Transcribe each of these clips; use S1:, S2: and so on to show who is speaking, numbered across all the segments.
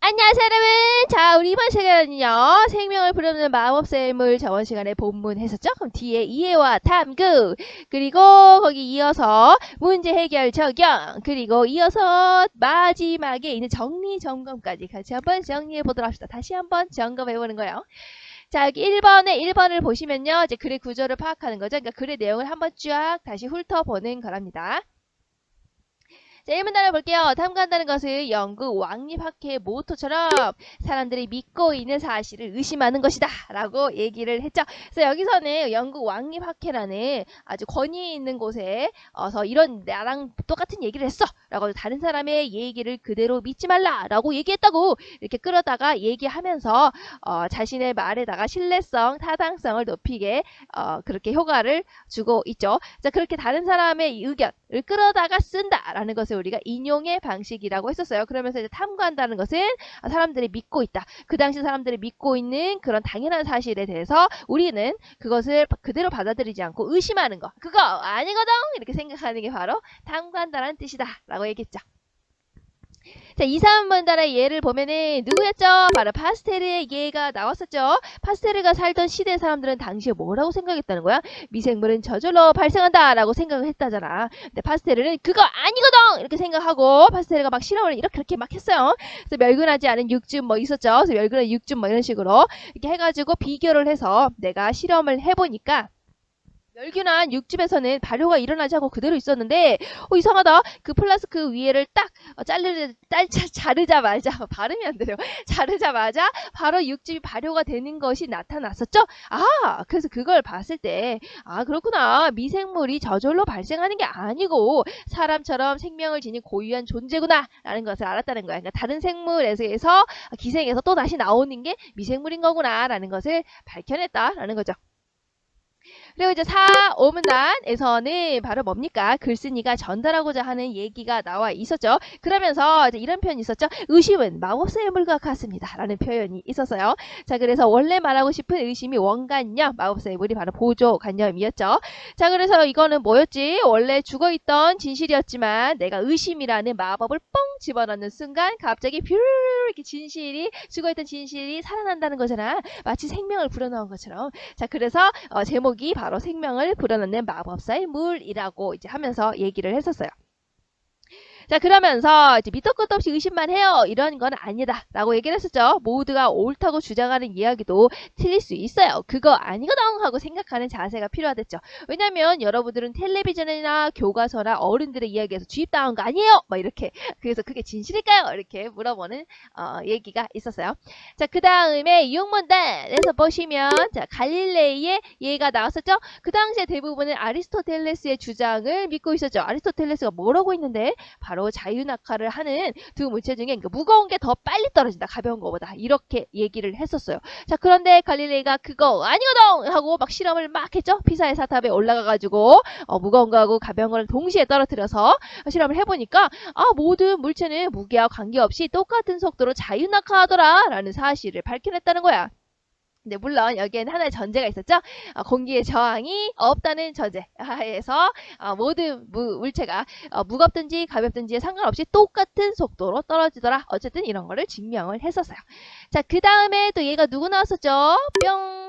S1: 안녕하세요 여러분. 자, 우리 이번 시간은요 생명을 부르는 마법샘물 저번 시간에 본문 했었죠. 그럼 뒤에 이해와 탐구, 그리고 거기 이어서 문제 해결 적용, 그리고 이어서 마지막에 있는 정리 점검까지 같이 한번 정리해 보도록 합시다. 다시 한번 점검해 보는 거예요. 자, 여기 1번을 보시면요 이제 글의 구조를 파악하는 거죠. 그러니까 글의 내용을 한번 쫙 다시 훑어보는 거랍니다. 자, 1문 단어 볼게요. 탐구한다는 것은 영국 왕립학회의 모토처럼 사람들이 믿고 있는 사실을 의심하는 것이다 라고 얘기를 했죠. 그래서 여기서는 영국 왕립학회라는 아주 권위 있는 곳에 어서 이런 나랑 똑같은 얘기를 했어 라고 다른 사람의 얘기를 그대로 믿지 말라 라고 얘기했다고 이렇게 끌어다가 얘기하면서 자신의 말에다가 신뢰성, 타당성을 높이게 그렇게 효과를 주고 있죠. 자, 그렇게 다른 사람의 의견을 끌어다가 쓴다라는 것을 우리가 인용의 방식이라고 했었어요. 그러면서 이제 탐구한다는 것은 사람들이 믿고 있다. 그 당시 사람들이 믿고 있는 그런 당연한 사실에 대해서 우리는 그것을 그대로 받아들이지 않고 의심하는 거. 그거 아니거든! 이렇게 생각하는 게 바로 탐구한다는 뜻이다. 라고 얘기했죠. 자, 2, 3번 단의 예를 보면은 누구였죠? 바로 파스텔의 예가 나왔었죠. 파스텔가 살던 시대 사람들은 당시에 뭐라고 생각했다는 거야? 미생물은 저절로 발생한다 라고 생각을 했다잖아. 근데 파스텔은 그거 아니거든! 이렇게 생각하고 파스텔가 막 실험을 이렇게 막 했어요. 그래서 멸균하지 않은 육즙 뭐 있었죠. 그래서 멸균한 육즙 뭐 이런 식으로 이렇게 해가지고 비교를 해서 내가 실험을 해보니까 멸균한 육즙에서는 발효가 일어나지 않고 그대로 있었는데 이상하다. 그 플라스크 위에를 딱 자르자마자 발음이 안 돼요. 자르자마자 바로 육즙이 발효가 되는 것이 나타났었죠. 그래서 그걸 봤을 때 그렇구나. 미생물이 저절로 발생하는 게 아니고 사람처럼 생명을 지닌 고유한 존재구나 라는 것을 알았다는 거야. 그러니까 다른 생물에서 기생해서 또 다시 나오는 게 미생물인 거구나 라는 것을 밝혀냈다라는 거죠. 그리고 이제 4, 5문단에서는 바로 뭡니까? 글쓴이가 전달하고자 하는 얘기가 나와 있었죠. 그러면서 이제 이런 표현이 있었죠. 의심은 마법사의 물과 같습니다. 라는 표현이 있었어요. 자, 그래서 원래 말하고 싶은 의심이 원관념, 마법사의 물이 바로 보조관념이었죠. 자, 그래서 이거는 뭐였지? 원래 죽어있던 진실이었지만 내가 의심이라는 마법을 뻥 집어넣는 순간 갑자기 뷰 이렇게 죽어있던 진실이 살아난다는 거잖아. 마치 생명을 불어넣은 것처럼. 자, 그래서 제목이 바로 생명을 불어넣는 마법사의 물이라고 이제 하면서 얘기를 했었어요. 자, 그러면서 이제 밑도 끝도 없이 의심만 해요. 이런 건 아니다. 라고 얘기를 했었죠. 모두가 옳다고 주장하는 이야기도 틀릴 수 있어요. 그거 아니거든 하고 생각하는 자세가 필요하댔죠. 왜냐면 여러분들은 텔레비전이나 교과서나 어른들의 이야기에서 주입당한 거 아니에요? 막 이렇게. 그래서 그게 진실일까요? 이렇게 물어보는 얘기가 있었어요. 자, 그 다음에 6문단에서 보시면 자, 갈릴레이의 예가 나왔었죠. 그 당시에 대부분은 아리스토텔레스의 주장을 믿고 있었죠. 아리스토텔레스가 뭐라고 했는데 바로 자유낙하를 하는 두 물체 중에 무거운 게 더 빨리 떨어진다. 가벼운 것보다. 이렇게 얘기를 했었어요. 자, 그런데 갈릴레이가 그거 아니거든! 하고 막 실험을 막 했죠. 피사의 사탑에 올라가가지고 무거운 거하고 가벼운 거를 동시에 떨어뜨려서 실험을 해보니까 모든 물체는 무게와 관계없이 똑같은 속도로 자유낙하하더라 라는 사실을 밝혀냈다는 거야. 근데 물론 여기에는 하나의 전제가 있었죠. 공기의 저항이 없다는 전제에서 모든 물체가 무겁든지 가볍든지에 상관없이 똑같은 속도로 떨어지더라. 어쨌든 이런 거를 증명을 했었어요. 자, 그 다음에 또 얘가 누구 나왔었죠? 뿅!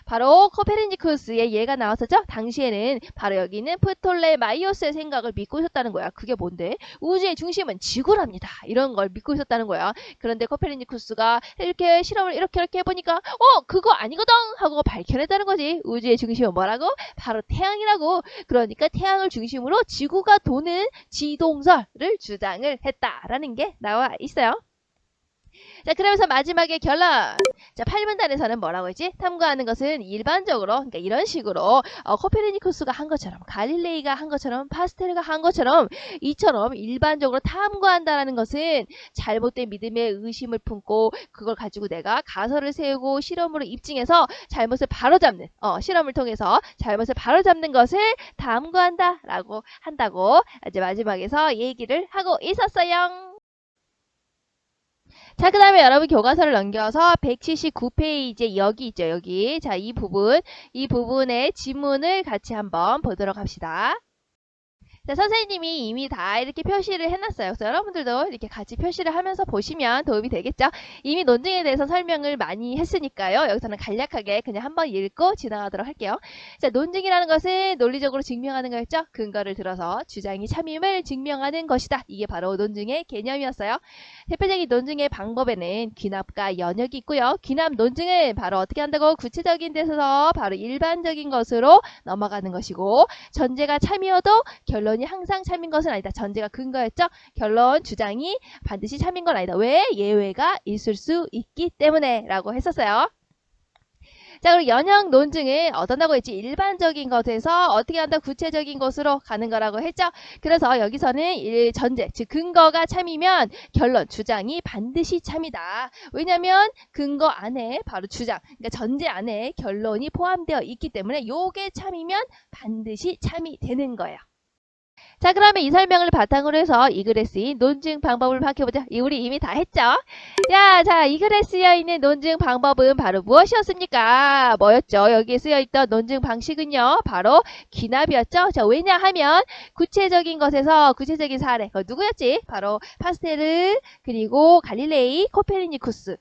S1: 바로 코페르니쿠스의 예가 나왔었죠. 당시에는 바로 여기는 프톨레마이오스의 생각을 믿고 있었다는 거야. 그게 뭔데? 우주의 중심은 지구랍니다. 이런 걸 믿고 있었다는 거야. 그런데 코페르니쿠스가 이렇게 실험을 이렇게 해보니까 그거 아니거든 하고 밝혀냈다는 거지. 우주의 중심은 뭐라고? 바로 태양이라고. 그러니까 태양을 중심으로 지구가 도는 지동설을 주장을 했다라는 게 나와 있어요. 자, 그러면서 마지막에 결론. 자, 8문단에서는 뭐라고 했지? 탐구하는 것은 일반적으로, 그러니까 이런 식으로 코페르니쿠스가 한 것처럼, 갈릴레이가 한 것처럼, 파스텔가 한 것처럼, 이처럼 일반적으로 탐구한다라는 것은 잘못된 믿음에 의심을 품고 그걸 가지고 내가 가설을 세우고 실험으로 입증해서 잘못을 바로잡는, 실험을 통해서 잘못을 바로잡는 것을 탐구한다라고 한다고 이제 마지막에서 얘기를 하고 있었어요. 자, 그 다음에 여러분 교과서를 넘겨서 179페이지 여기 있죠. 여기. 자, 이 부분의 지문을 같이 한번 보도록 합시다. 자, 선생님이 이미 다 이렇게 표시를 해놨어요. 그래서 여러분들도 이렇게 같이 표시를 하면서 보시면 도움이 되겠죠? 이미 논증에 대해서 설명을 많이 했으니까요. 여기서는 간략하게 그냥 한번 읽고 지나가도록 할게요. 자, 논증이라는 것은 논리적으로 증명하는 거였죠? 근거를 들어서 주장이 참임을 증명하는 것이다. 이게 바로 논증의 개념이었어요. 대표적인 논증의 방법에는 귀납과 연역이 있고요. 귀납 논증은 바로 어떻게 한다고? 구체적인 데서 바로 일반적인 것으로 넘어가는 것이고, 전제가 참이어도 결론이 항상 참인 것은 아니다. 전제가 근거였죠. 결론, 주장이 반드시 참인 건 아니다. 왜? 예외가 있을 수 있기 때문에 라고 했었어요. 자, 그리고 연역 논증은 어떤다고 했지? 일반적인 것에서 어떻게 한다? 구체적인 것으로 가는 거라고 했죠. 그래서 여기서는 전제, 즉 근거가 참이면 결론, 주장이 반드시 참이다. 왜냐면 근거 안에 바로 주장, 그러니까 전제 안에 결론이 포함되어 있기 때문에 요게 참이면 반드시 참이 되는 거예요. 자, 그러면 이 설명을 바탕으로 해서 이 글에 쓰인 논증 방법을 밝혀보자. 우리 이미 다 했죠? 자, 이 글에 쓰여있는 논증 방법은 바로 무엇이었습니까? 뭐였죠? 여기에 쓰여있던 논증 방식은요, 바로 귀납이었죠? 자, 왜냐하면 구체적인 것에서 구체적인 사례, 누구였지? 바로 파스텔르, 그리고 갈릴레이, 코페르니쿠스.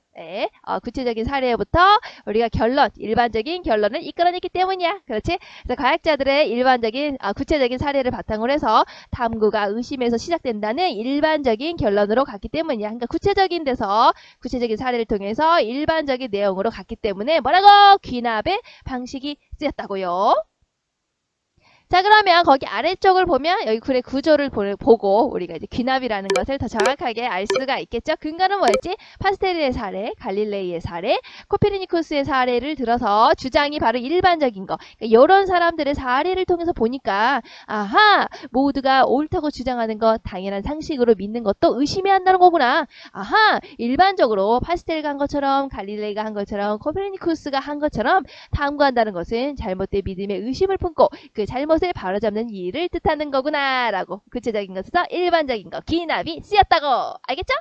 S1: 구체적인 사례부터 우리가 결론, 일반적인 결론을 이끌어냈기 때문이야. 그렇지? 그래서 과학자들의 일반적인, 구체적인 사례를 바탕으로 해서 탐구가 의심에서 시작된다는 일반적인 결론으로 갔기 때문이야. 그러니까 구체적인 데서 구체적인 사례를 통해서 일반적인 내용으로 갔기 때문에 뭐라고? 귀납의 방식이 쓰였다고요. 자, 그러면 거기 아래쪽을 보면 여기 글의 구조를 보고 우리가 이제 귀납이라는 것을 더 정확하게 알 수가 있겠죠. 근거는 뭐였지? 파스텔의 사례, 갈릴레이의 사례, 코페르니쿠스의 사례를 들어서 주장이 바로 일반적인 거. 그러니까 이런 사람들의 사례를 통해서 보니까 아하, 모두가 옳다고 주장하는 것, 당연한 상식으로 믿는 것도 의심해야 한다는 거구나. 아하, 일반적으로 파스텔가 한 것처럼, 갈릴레이가 한 것처럼, 코페르니쿠스가 한 것처럼 탐구한다는 것은 잘못된 믿음에 의심을 품고 그 잘못 바로잡는 일을 뜻하는 거구나 라고 구체적인 것에서 일반적인 거 귀납이 쓰였다고. 알겠죠?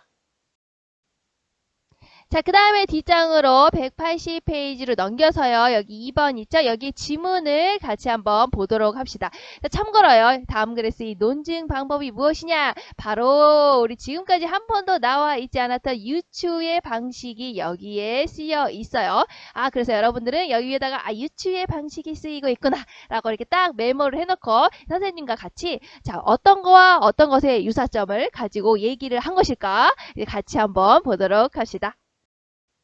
S1: 자, 그 다음에 뒷장으로 180페이지로 넘겨서요. 여기 2번 있죠? 여기 지문을 같이 한번 보도록 합시다. 자, 참고로요. 다음 글에 쓰인 논증 방법이 무엇이냐? 바로 우리 지금까지 한 번도 나와 있지 않았던 유추의 방식이 여기에 쓰여 있어요. 그래서 여러분들은 여기에다가 유추의 방식이 쓰이고 있구나 라고 이렇게 딱 메모를 해놓고 선생님과 같이 자, 어떤 거와 어떤 것의 유사점을 가지고 얘기를 한 것일까? 같이 한번 보도록 합시다.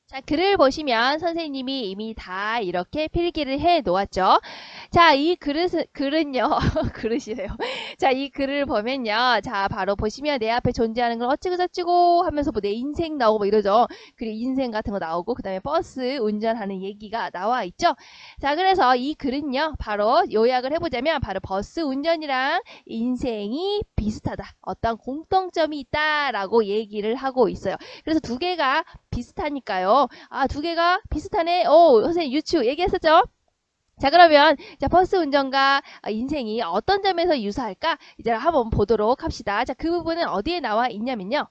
S1: 자, 글을 보시면 선생님이 이미 다 이렇게 필기를 해 놓았죠. 자, 이 글은요, 그릇이래요. 자, 이 글을 보면요. 자, 바로 보시면 내 앞에 존재하는 걸 어찌고저찌고 하면서 뭐 내 인생 나오고 뭐 이러죠. 그리고 인생 같은 거 나오고, 그 다음에 버스 운전하는 얘기가 나와 있죠. 자, 그래서 이 글은요, 바로 요약을 해보자면, 바로 버스 운전이랑 인생이 비슷하다. 어떤 공통점이 있다라고 얘기를 하고 있어요. 그래서 두 개가 비슷하니까요. 두 개가 비슷하네. 선생님 유추 얘기했었죠? 자, 그러면 자, 버스 운전과 인생이 어떤 점에서 유사할까? 이제 한번 보도록 합시다. 자, 그 부분은 어디에 나와 있냐면요.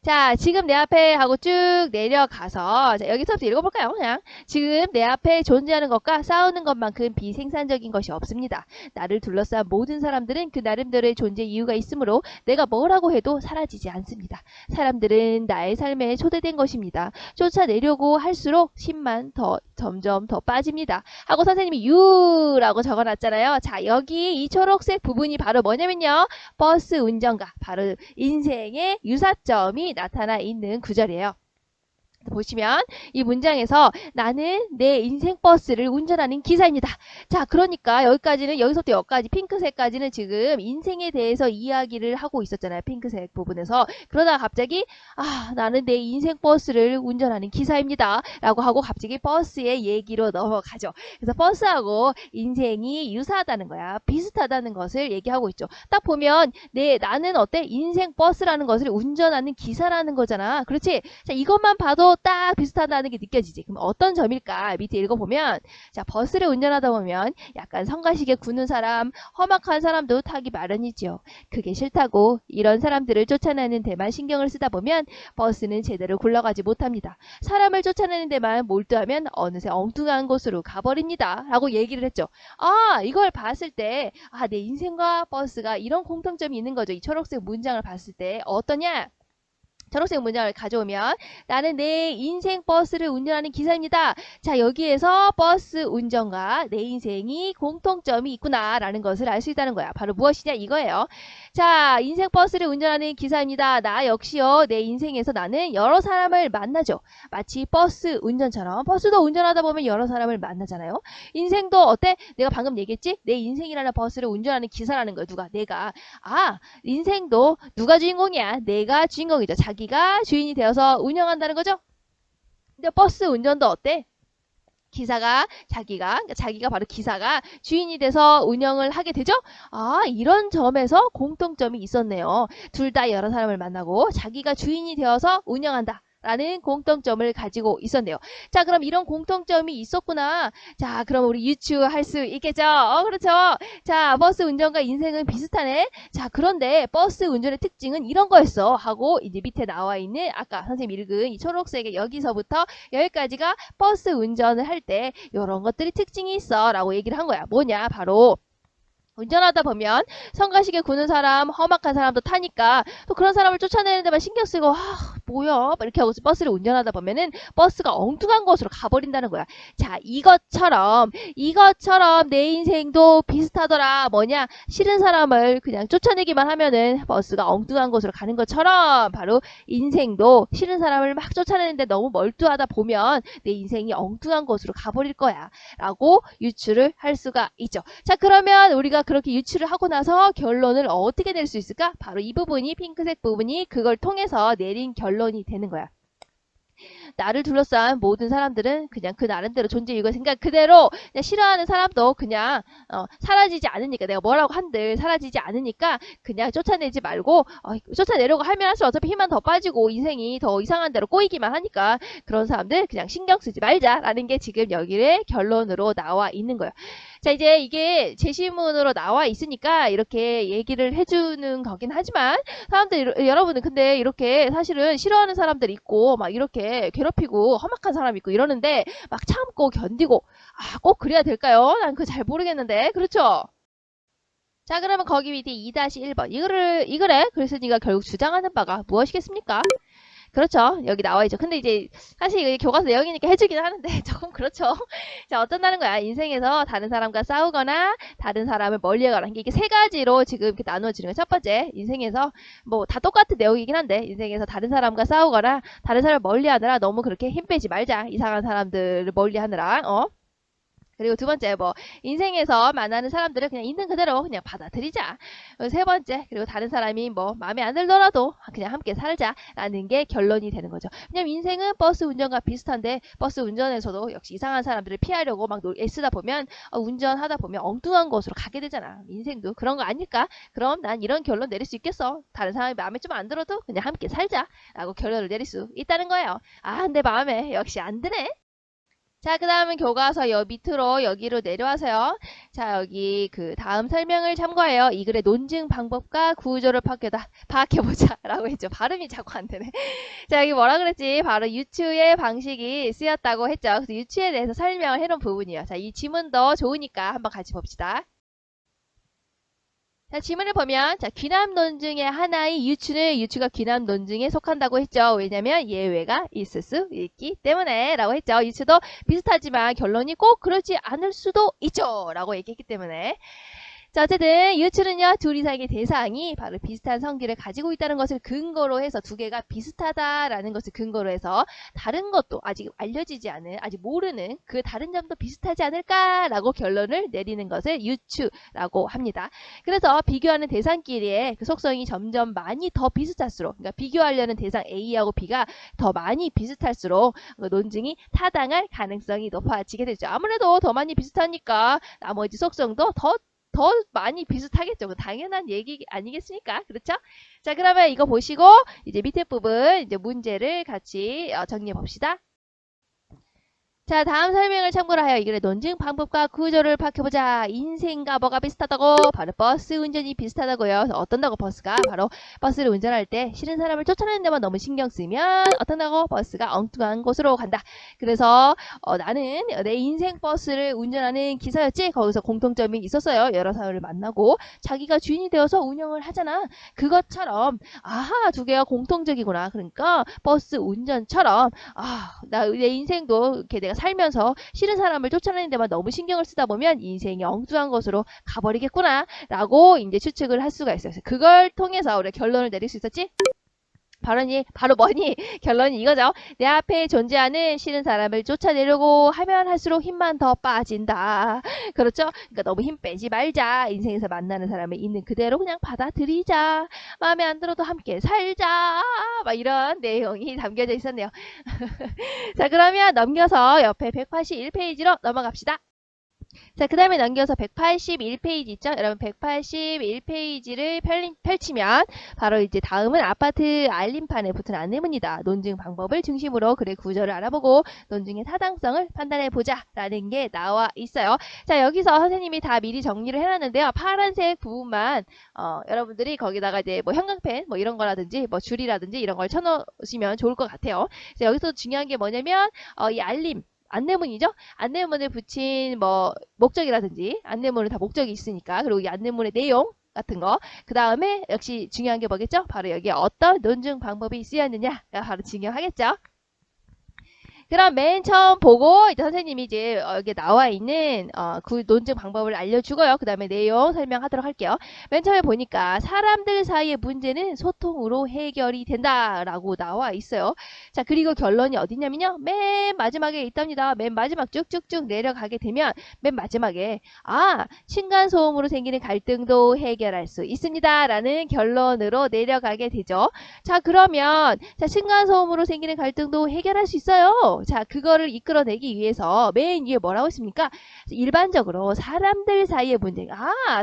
S1: 자, 지금 내 앞에 하고 쭉 내려가서 자, 여기서부터 읽어볼까요? 그냥 지금 내 앞에 존재하는 것과 싸우는 것만큼 비생산적인 것이 없습니다. 나를 둘러싼 모든 사람들은 그 나름대로의 존재 이유가 있으므로 내가 뭐라고 해도 사라지지 않습니다. 사람들은 나의 삶에 초대된 것입니다. 쫓아내려고 할수록 힘만 점점 더 빠집니다. 하고 선생님이 유라고 적어놨잖아요. 자, 여기 이 초록색 부분이 바로 뭐냐면요. 버스 운전과 바로 인생의 유사점이 나타나 있는 구절이에요. 보시면 이 문장에서 나는 내 인생 버스를 운전하는 기사입니다. 자, 그러니까 여기까지는 여기서부터 여기까지 핑크색까지는 지금 인생에 대해서 이야기를 하고 있었잖아요. 핑크색 부분에서. 그러다가 갑자기 나는 내 인생 버스를 운전하는 기사입니다. 라고 하고 갑자기 버스의 얘기로 넘어가죠. 그래서 버스하고 인생이 유사하다는 거야. 비슷하다는 것을 얘기하고 있죠. 딱 보면 나는 어때? 인생 버스라는 것을 운전하는 기사라는 거잖아. 그렇지? 자, 이것만 봐도 인생도 딱 비슷하다는 게 느껴지지. 그럼 어떤 점일까? 밑에 읽어보면, 자, 버스를 운전하다 보면 약간 성가시게 구는 사람, 험악한 사람도 타기 마련이지요. 그게 싫다고 이런 사람들을 쫓아내는 데만 신경을 쓰다 보면 버스는 제대로 굴러가지 못합니다. 사람을 쫓아내는 데만 몰두하면 어느새 엉뚱한 곳으로 가버립니다. 라고 얘기를 했죠. 아, 이걸 봤을 때, 아, 내 인생과 버스가 이런 공통점이 있는 거죠. 이 초록색 문장을 봤을 때 어떠냐? 초록색 문장을 가져오면 나는 내 인생 버스를 운전하는 기사입니다. 자, 여기에서 버스 운전과 내 인생이 공통점이 있구나 라는 것을 알 수 있다는 거야. 바로 무엇이냐 이거예요. 자, 인생 버스를 운전하는 기사입니다. 나 역시요. 내 인생에서 나는 여러 사람을 만나죠. 마치 버스 운전처럼 버스도 운전하다 보면 여러 사람을 만나잖아요. 인생도 어때? 내가 방금 얘기했지? 내 인생이라는 버스를 운전하는 기사라는 거야. 누가? 내가. 아, 인생도 누가 주인공이야? 내가 주인공이죠. 자기가 주인이 되어서 운영한다는 거죠. 근데 버스 운전도 어때? 자기가 바로 기사가 주인이 돼서 운영을 하게 되죠? 아, 이런 점에서 공통점이 있었네요. 둘 다 여러 사람을 만나고 자기가 주인이 되어서 운영한다. 라는 공통점을 가지고 있었네요. 자, 그럼 이런 공통점이 있었구나. 자, 그럼 우리 유추할 수 있겠죠? 그렇죠. 자, 버스 운전과 인생은 비슷하네. 자, 그런데 버스 운전의 특징은 이런 거였어. 하고 이제 밑에 나와 있는 아까 선생님 읽은 이 초록색의 여기서부터 여기까지가 버스 운전을 할 때 이런 것들이 특징이 있어. 라고 얘기를 한 거야. 뭐냐? 바로 운전하다 보면 성가시게 구는 사람, 험악한 사람도 타니까 또 그런 사람을 쫓아내는 데만 신경 쓰고 뭐야 이렇게 하고 버스를 운전하다 보면은 버스가 엉뚱한 곳으로 가버린다는 거야. 자, 이것처럼 내 인생도 비슷하더라. 뭐냐? 싫은 사람을 그냥 쫓아내기만 하면은 버스가 엉뚱한 곳으로 가는 것처럼 바로 인생도 싫은 사람을 막 쫓아내는데 너무 멀뚱하다 보면 내 인생이 엉뚱한 곳으로 가버릴 거야. 라고 유추를 할 수가 있죠. 자, 그러면 우리가 그렇게 유추를 하고 나서 결론을 어떻게 낼 수 있을까? 바로 이 부분이 핑크색 부분이 그걸 통해서 내린 결론이 되는 거야. 나를 둘러싼 모든 사람들은 그냥 그 나름대로 존재 이유가 생각 그대로 그냥 싫어하는 사람도 그냥 사라지지 않으니까 내가 뭐라고 한들 사라지지 않으니까 그냥 쫓아내지 말고 쫓아내려고 하면 할수록 어차피 힘만 더 빠지고 인생이 더 이상한 대로 꼬이기만 하니까 그런 사람들 그냥 신경 쓰지 말자라는 게 지금 여기에 결론으로 나와 있는 거예요. 자, 이제 이게 제시문으로 나와 있으니까 이렇게 얘기를 해주는 거긴 하지만 사람들 여러분은 근데 이렇게 사실은 싫어하는 사람들 있고 막 이렇게 괴롭히고 험악한 사람 있고 이러는데 막 참고 견디고 꼭 그래야 될까요? 난 그거 잘 모르겠는데 그렇죠? 자, 그러면 거기 밑에 2-1번 이거래 그래서 네가 결국 주장하는 바가 무엇이겠습니까? 그렇죠. 여기 나와 있죠. 근데 이제 사실 이게 교과서 내용이니까 해주긴 하는데 조금 그렇죠. 자, 어쩐다는 거야. 인생에서 다른 사람과 싸우거나 다른 사람을 멀리하거나 이게 세 가지로 지금 이렇게 나누어지는 거예요. 첫 번째, 인생에서 뭐 다 똑같은 내용이긴 한데 인생에서 다른 사람과 싸우거나 다른 사람을 멀리하느라 너무 그렇게 힘 빼지 말자. 이상한 사람들을 멀리하느라 그리고 두 번째, 인생에서 만나는 사람들을 그냥 있는 그대로 그냥 받아들이자. 세 번째, 그리고 다른 사람이 마음에 안 들더라도 그냥 함께 살자라는 게 결론이 되는 거죠. 왜냐면 인생은 버스 운전과 비슷한데 버스 운전에서도 역시 이상한 사람들을 피하려고 막 애쓰다 보면 운전하다 보면 엉뚱한 곳으로 가게 되잖아. 인생도 그런 거 아닐까? 그럼 난 이런 결론 내릴 수 있겠어. 다른 사람이 마음에 좀 안 들어도 그냥 함께 살자라고 결론을 내릴 수 있다는 거예요. 내 마음에 역시 안 드네. 자, 그 다음은 교과서 밑으로 여기로 내려와서요. 자, 여기 그 다음 설명을 참고하여 이 글의 논증 방법과 구조를 파악해보자 라고 했죠. 발음이 자꾸 안 되네. 자, 여기 뭐라 그랬지? 바로 유추의 방식이 쓰였다고 했죠. 그래서 유추에 대해서 설명을 해놓은 부분이에요. 자, 이 지문도 좋으니까 한번 같이 봅시다. 자, 지문을 보면 귀남 논증의 하나의 유추가 귀남 논증에 속한다고 했죠. 왜냐면 예외가 있을 수 있기 때문에 라고 했죠. 유추도 비슷하지만 결론이 꼭 그렇지 않을 수도 있죠. 라고 얘기했기 때문에 자, 어쨌든 유추는요, 둘 이상의 대상이 바로 비슷한 성질을 가지고 있다는 것을 근거로 해서 두 개가 비슷하다라는 것을 근거로 해서 다른 것도 아직 알려지지 않은, 아직 모르는 그 다른 점도 비슷하지 않을까라고 결론을 내리는 것을 유추라고 합니다. 그래서 비교하는 대상끼리의 그 속성이 점점 많이 더 비슷할수록, 그러니까 비교하려는 대상 A하고 B가 더 많이 비슷할수록 그 논증이 타당할 가능성이 높아지게 되죠. 아무래도 더 많이 비슷하니까 나머지 속성도 더 더 많이 비슷하겠죠. 당연한 얘기 아니겠습니까? 그렇죠? 자, 그러면 이거 보시고 이제 밑에 부분 이제 문제를 같이 정리해 봅시다. 자, 다음 설명을 참고로 하여 이글의 논증 방법과 구조를 파악해보자. 인생과 뭐가 비슷하다고? 바로 버스 운전이 비슷하다고요. 어떤다고 버스가? 바로 버스를 운전할 때 싫은 사람을 쫓아내는 데만 너무 신경 쓰면 어떤다고? 버스가 엉뚱한 곳으로 간다. 그래서 나는 내 인생 버스를 운전하는 기사였지? 거기서 공통점이 있었어요. 여러 사람을 만나고 자기가 주인이 되어서 운영을 하잖아. 그것처럼 아하, 두 개가 공통적이구나. 그러니까 버스 운전처럼 나 내 인생도 이렇게 내가 살면서 싫은 사람을 쫓아내는 데만 너무 신경을 쓰다 보면 인생이 엉뚱한 것으로 가버리겠구나 라고 이제 추측을 할 수가 있어요. 그걸 통해서 우리가 결론을 내릴 수 있었지? 바로 뭐니? 결론이 이거죠. 내 앞에 존재하는 싫은 사람을 쫓아내려고 하면 할수록 힘만 더 빠진다. 그렇죠? 그러니까 너무 힘 빼지 말자. 인생에서 만나는 사람을 있는 그대로 그냥 받아들이자. 마음에 안 들어도 함께 살자. 막 이런 내용이 담겨져 있었네요. 자, 그러면 넘겨서 옆에 181페이지로 넘어갑시다. 자, 그 다음에 넘겨서 181페이지 있죠? 여러분 181페이지를 펼치면 바로 이제 다음은 아파트 알림판에 붙은 안내문이다. 논증 방법을 중심으로 글의 구조를 알아보고 논증의 타당성을 판단해보자 라는 게 나와 있어요. 자, 여기서 선생님이 다 미리 정리를 해놨는데요. 파란색 부분만 여러분들이 거기다가 이제 뭐 형광펜 뭐 이런 거라든지 뭐 줄이라든지 이런 걸 쳐놓으시면 좋을 것 같아요. 자, 여기서 중요한 게 뭐냐면 이 안내문이죠. 안내문에 붙인 뭐 목적이라든지 안내문은 다 목적이 있으니까 그리고 이 안내문의 내용 같은 거 그 다음에 역시 중요한 게 뭐겠죠? 바로 여기에 어떤 논증 방법이 쓰였느냐가 바로 중요하겠죠. 그럼 맨 처음 보고 이제 선생님이 이제 여기 나와 있는 그 논증 방법을 알려주고요. 그 다음에 내용 설명하도록 할게요. 맨 처음에 보니까 사람들 사이의 문제는 소통으로 해결이 된다라고 나와 있어요. 자, 그리고 결론이 어디냐면요. 맨 마지막에 있답니다. 맨 마지막 쭉쭉쭉 내려가게 되면 맨 마지막에 층간소음으로 생기는 갈등도 해결할 수 있습니다. 라는 결론으로 내려가게 되죠. 자, 그러면 층간소음으로 생기는 갈등도 해결할 수 있어요. 자, 그거를 이끌어내기 위해서 맨 위에 뭐라고 있습니까? 일반적으로 사람들 사이의 문제.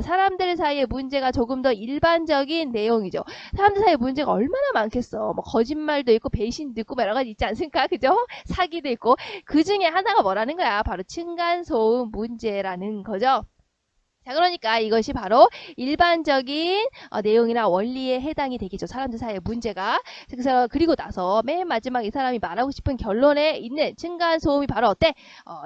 S1: 사람들 사이의 문제가 조금 더 일반적인 내용이죠. 사람들 사이의 문제가 얼마나 많겠어. 뭐 거짓말도 있고 배신도 있고 여러 가지 있지 않습니까? 그죠? 사기도 있고. 그 중에 하나가 뭐라는 거야? 바로 층간소음 문제라는 거죠. 자, 그러니까 이것이 바로 일반적인 내용이나 원리에 해당이 되겠죠. 사람들 사이의 문제가. 그래서 그리고 나서 맨 마지막 이 사람이 말하고 싶은 결론에 있는 층간소음이 바로 어때?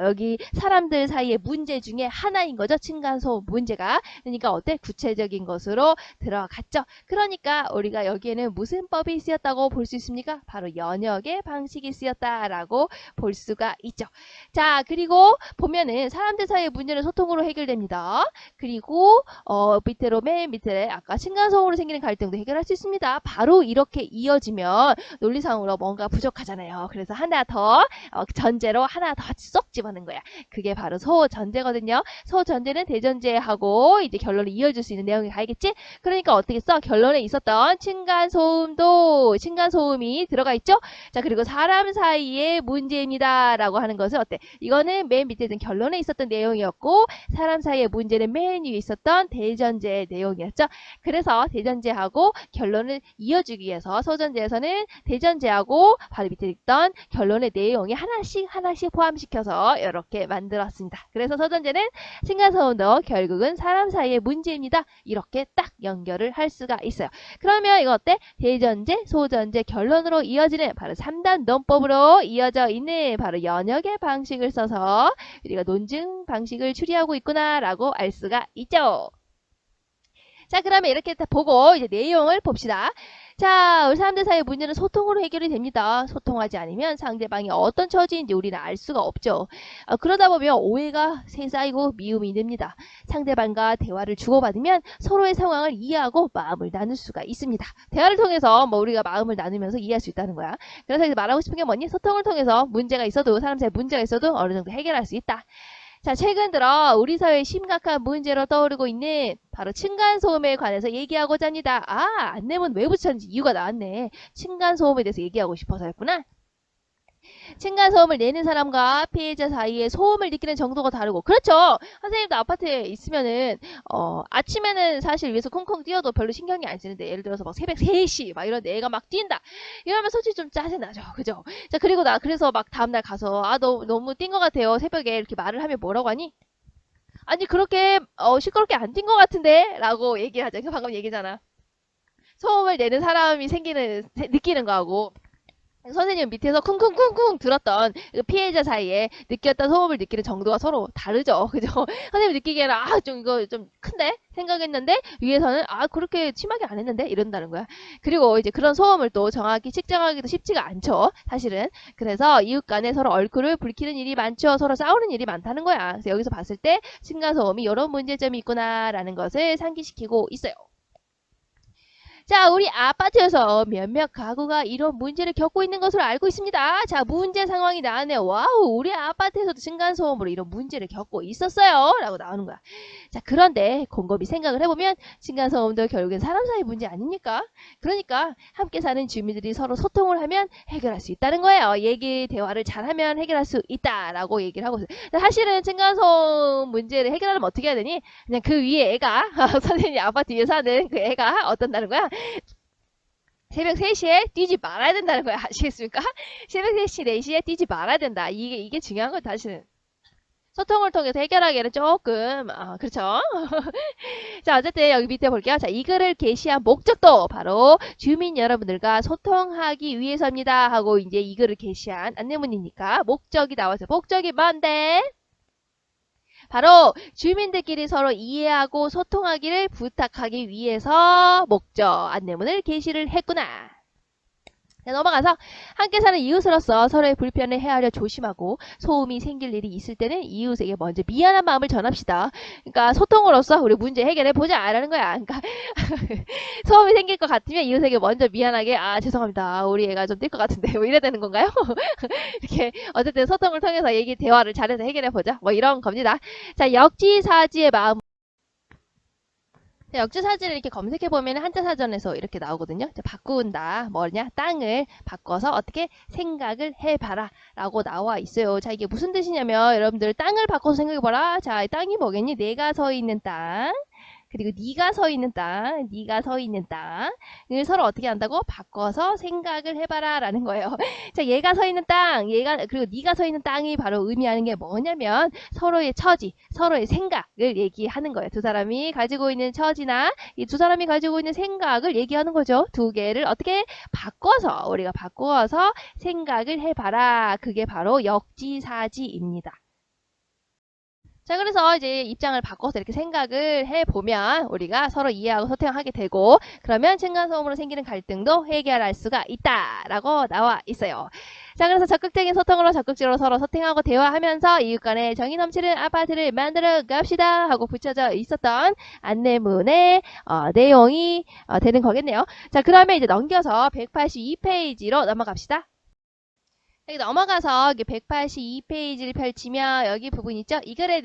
S1: 여기 사람들 사이의 문제 중에 하나인 거죠. 층간소음 문제가. 그러니까 어때? 구체적인 것으로 들어갔죠. 그러니까 우리가 여기에는 무슨 법이 쓰였다고 볼 수 있습니까? 바로 연역의 방식이 쓰였다라고 볼 수가 있죠. 자, 그리고 보면은 사람들 사이의 문제는 소통으로 해결됩니다. 그리고 밑으로 맨 밑에 아까 층간소음으로 생기는 갈등도 해결할 수 있습니다. 바로 이렇게 이어지면 논리상으로 뭔가 부족하잖아요. 그래서 하나 더 전제로 하나 더 쏙 집어넣은 거야. 그게 바로 소전제거든요. 소전제는 대전제하고 이제 결론을 이어줄 수 있는 내용이 가야겠지? 그러니까 어떻게 써? 결론에 있었던 층간소음이 들어가 있죠? 자, 그리고 사람 사이의 문제입니다. 라고 하는 것은 어때? 이거는 맨 밑에 있던 결론에 있었던 내용이었고 사람 사이의 문제는 맨 위에 있었던 대전제의 내용이었죠. 그래서 대전제하고 결론을 이어주기 위해서 소전제에서는 대전제하고 바로 밑에 있던 결론의 내용이 하나씩 포함시켜서 이렇게 만들었습니다. 그래서 소전제는 층간소음도 결국은 사람 사이의 문제입니다. 이렇게 딱 연결을 할 수가 있어요. 그러면 이거 어때? 대전제, 소전제, 결론으로 이어지는 바로 3단 논법으로 이어져 있는 바로 연역의 방식을 써서 우리가 논증 방식을 추리하고 있구나 라고 알 수가 있죠. 자, 그러면 이렇게 보고 이제 내용을 봅시다. 자, 우리 사람들 사이의 문제는 소통으로 해결이 됩니다. 소통하지 않으면 상대방이 어떤 처지인지 우리는 알 수가 없죠. 그러다 보면 오해가 쌓이고 미움이 듭니다. 상대방과 대화를 주고받으면 서로의 상황을 이해하고 마음을 나눌 수가 있습니다. 대화를 통해서 뭐 우리가 마음을 나누면서 이해할 수 있다는 거야. 그래서 이제 말하고 싶은 게 뭐니? 소통을 통해서 문제가 있어도 사람 사이에 문제가 있어도 어느 정도 해결할 수 있다. 자, 최근 들어 우리 사회의 심각한 문제로 떠오르고 있는 바로 층간소음에 관해서 얘기하고자 합니다. 안내문 왜 붙였는지 이유가 나왔네. 층간소음에 대해서 얘기하고 싶어서였구나. 층간소음을 내는 사람과 피해자 사이에 소음을 느끼는 정도가 다르고 그렇죠. 선생님도 아파트에 있으면은 아침에는 사실 위에서 쿵쿵 뛰어도 별로 신경이 안 쓰는데 예를 들어서 막 새벽 3시 막 이런데 애가 막 뛴다 이러면 솔직히 좀 짜증나죠. 그죠? 자 그리고 나 그래서 막 다음날 가서 너무 뛴 것 같아요 새벽에 이렇게 말을 하면 뭐라고 하니? 아니 그렇게 시끄럽게 안 뛴 것 같은데 라고 얘기하자. 그 방금 얘기잖아. 소음을 내는 사람이 느끼는 거하고 선생님 밑에서 쿵쿵쿵쿵 들었던 그 피해자 사이에 느꼈던 소음을 느끼는 정도가 서로 다르죠. 그죠? 선생님 느끼기에는 좀 이거 좀 큰데 생각했는데 위에서는 그렇게 심하게 안 했는데 이런다는 거야. 그리고 이제 그런 소음을 또 정확히 측정하기도 쉽지가 않죠. 사실은. 그래서 이웃 간에 서로 얼굴을 붉히는 일이 많죠. 서로 싸우는 일이 많다는 거야. 그래서 여기서 봤을 때 층간소음이 이런 문제점이 있구나라는 것을 상기시키고 있어요. 자, 우리 아파트에서 몇몇 가구가 이런 문제를 겪고 있는 것으로 알고 있습니다. 자, 문제 상황이 나왔네요. 와우, 우리 아파트에서도 층간소음으로 이런 문제를 겪고 있었어요. 라고 나오는 거야. 자, 그런데 곰곰이 생각을 해보면 층간소음도 결국엔 사람 사이 문제 아닙니까? 그러니까 함께 사는 주민들이 서로 소통을 하면 해결할 수 있다는 거예요. 대화를 잘하면 해결할 수 있다라고 얘기를 하고 있어요. 사실은 층간소음 문제를 해결하려면 어떻게 해야 되니? 그냥 그 위에 애가, 선생님 아파트 위에 사는 그 애가 어떤다는 거야? 새벽 3시에 뛰지 말아야 된다는 거야. 아시겠습니까? 새벽 3시, 4시에 뛰지 말아야 된다. 이게 중요한 거야, 사실은. 소통을 통해서 해결하기에는 조금, 그렇죠. 자, 어쨌든 여기 밑에 볼게요. 자, 이 글을 게시한 목적도 바로 주민 여러분들과 소통하기 위해서입니다. 하고 이제 이 글을 게시한 안내문이니까 목적이 나와서 목적이 뭔데? 바로 주민들끼리 서로 이해하고 소통하기를 부탁하기 위해서 목적 안내문을 게시를 했구나. 자, 넘어가서 함께 사는 이웃으로서 서로의 불편을 헤아려 조심하고 소음이 생길 일이 있을 때는 이웃에게 먼저 미안한 마음을 전합시다. 그러니까 소통으로서 우리 문제 해결해 보자라는 거야. 그러니까 소음이 생길 것 같으면 이웃에게 먼저 미안하게 죄송합니다. 우리 애가 좀 뛸 것 같은데 뭐 이래야 되는 건가요? 이렇게 어쨌든 소통을 통해서 대화를 잘해서 해결해 보자. 뭐 이런 겁니다. 자, 역지사지의 마음. 역지사지를 이렇게 검색해보면 한자사전에서 이렇게 나오거든요. 바꾼다. 뭐냐? 땅을 바꿔서 어떻게 생각을 해봐라. 라고 나와 있어요. 자, 이게 무슨 뜻이냐면 여러분들 땅을 바꿔서 생각해봐라. 자, 땅이 뭐겠니? 내가 서 있는 땅. 그리고 네가 서 있는 땅, 네가 서 있는 땅을 서로 어떻게 한다고? 바꿔서 생각을 해봐라 라는 거예요. 자, 얘가 서 있는 땅, 그리고 네가 서 있는 땅이 바로 의미하는 게 뭐냐면 서로의 처지, 서로의 생각을 얘기하는 거예요. 두 사람이 가지고 있는 처지나 이 두 사람이 가지고 있는 생각을 얘기하는 거죠. 두 개를 어떻게 바꿔서 우리가 바꾸어서 생각을 해봐라. 그게 바로 역지사지입니다. 자, 그래서 이제 입장을 바꿔서 이렇게 생각을 해보면 우리가 서로 이해하고 소통하게 되고 그러면 층간소음으로 생기는 갈등도 해결할 수가 있다라고 나와 있어요. 자, 그래서 적극적인 소통으로 적극적으로 서로 소통하고 대화하면서 이웃 간에 정이 넘치는 아파트를 만들어 갑시다 하고 붙여져 있었던 안내문의 내용이 되는 거겠네요. 자, 그러면 이제 넘겨서 182페이지로 넘어갑시다. 여기 넘어가서 182페이지를 펼치면 여기 부분 있죠? 이 글의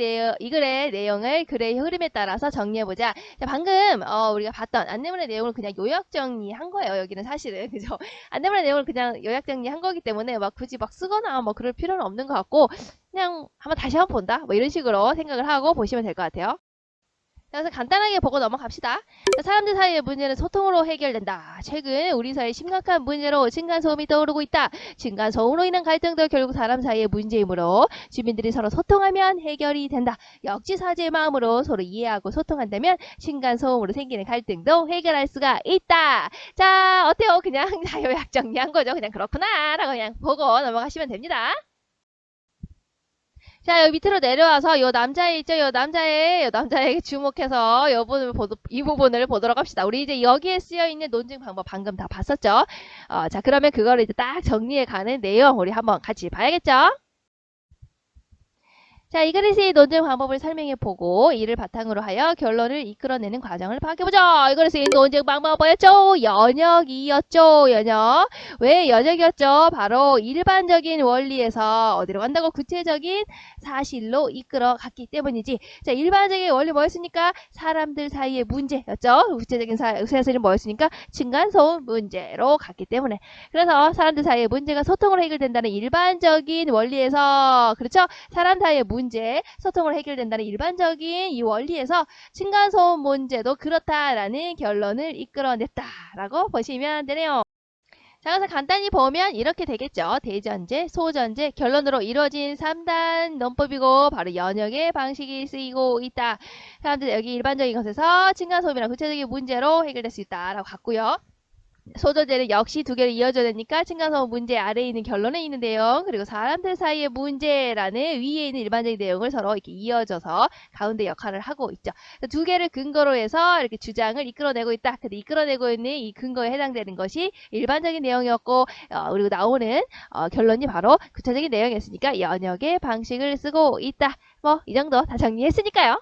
S1: 내용을 글의 흐름에 따라서 정리해보자. 자, 방금 우리가 봤던 안내문의 내용을 그냥 요약 정리한 거예요. 여기는 사실은 그죠? 안내문의 내용을 그냥 요약 정리한 거기 때문에 막 굳이 막 쓰거나 뭐 그럴 필요는 없는 것 같고 그냥 한번 다시 한번 본다. 뭐 이런 식으로 생각을 하고 보시면 될 것 같아요. 그래서 간단하게 보고 넘어갑시다. 사람들 사이의 문제는 소통으로 해결된다. 최근 우리 사회 심각한 문제로 층간소음이 떠오르고 있다. 층간소음으로 인한 갈등도 결국 사람 사이의 문제이므로 주민들이 서로 소통하면 해결이 된다. 역지사지의 마음으로 서로 이해하고 소통한다면 층간소음으로 생기는 갈등도 해결할 수가 있다. 자, 어때요? 그냥 다 요약 정리한 거죠. 그냥 그렇구나 라고 그냥 보고 넘어가시면 됩니다. 자, 여기 밑으로 내려와서 요 남자애 있죠? 요 남자에게 주목해서 이 부분을 보도록 합시다. 우리 이제 여기에 쓰여 있는 논증 방법 방금 다 봤었죠? 자, 그러면 그거를 이제 딱 정리해 가는 내용 우리 한번 같이 봐야겠죠? 자, 이 그릇의 논증 방법을 설명해보고 이를 바탕으로 하여 결론을 이끌어내는 과정을 파악해보자. 이 그릇의 논증 방법은 뭐였죠? 연역이었죠. 연역. 왜 연역이었죠? 바로 일반적인 원리에서 어디로 간다고 구체적인 사실로 이끌어갔기 때문이지. 자, 일반적인 원리 뭐였습니까? 사람들 사이의 문제였죠. 구체적인 사실은 뭐였습니까? 층간소음 문제로 갔기 때문에. 그래서 사람들 사이의 문제가 소통으로 해결된다는 일반적인 원리에서, 그렇죠? 사람 사이의 문제, 소통으로 해결된다는 일반적인 이 원리에서 층간소음 문제도 그렇다라는 결론을 이끌어냈다라고 보시면 되네요. 자, 그래서 간단히 보면 이렇게 되겠죠. 대전제, 소전제, 결론으로 이루어진 3단 논법이고 바로 연역의 방식이 쓰이고 있다. 사람들 여기 일반적인 것에서 층간소음이나 구체적인 문제로 해결될 수 있다라고 갔고요. 소저제는 역시 두 개를 이어줘야 되니까 층간소음 문제 아래에 있는 결론에 있는 내용, 그리고 사람들 사이의 문제라는 위에 있는 일반적인 내용을 서로 이렇게 이어져서 가운데 역할을 하고 있죠. 두 개를 근거로 해서 이렇게 주장을 이끌어내고 있다. 근데 이끌어내고 있는 이 근거에 해당되는 것이 일반적인 내용이었고, 그리고 나오는 결론이 바로 구체적인 내용이었으니까 연역의 방식을 쓰고 있다. 뭐 이 정도 다 정리했으니까요.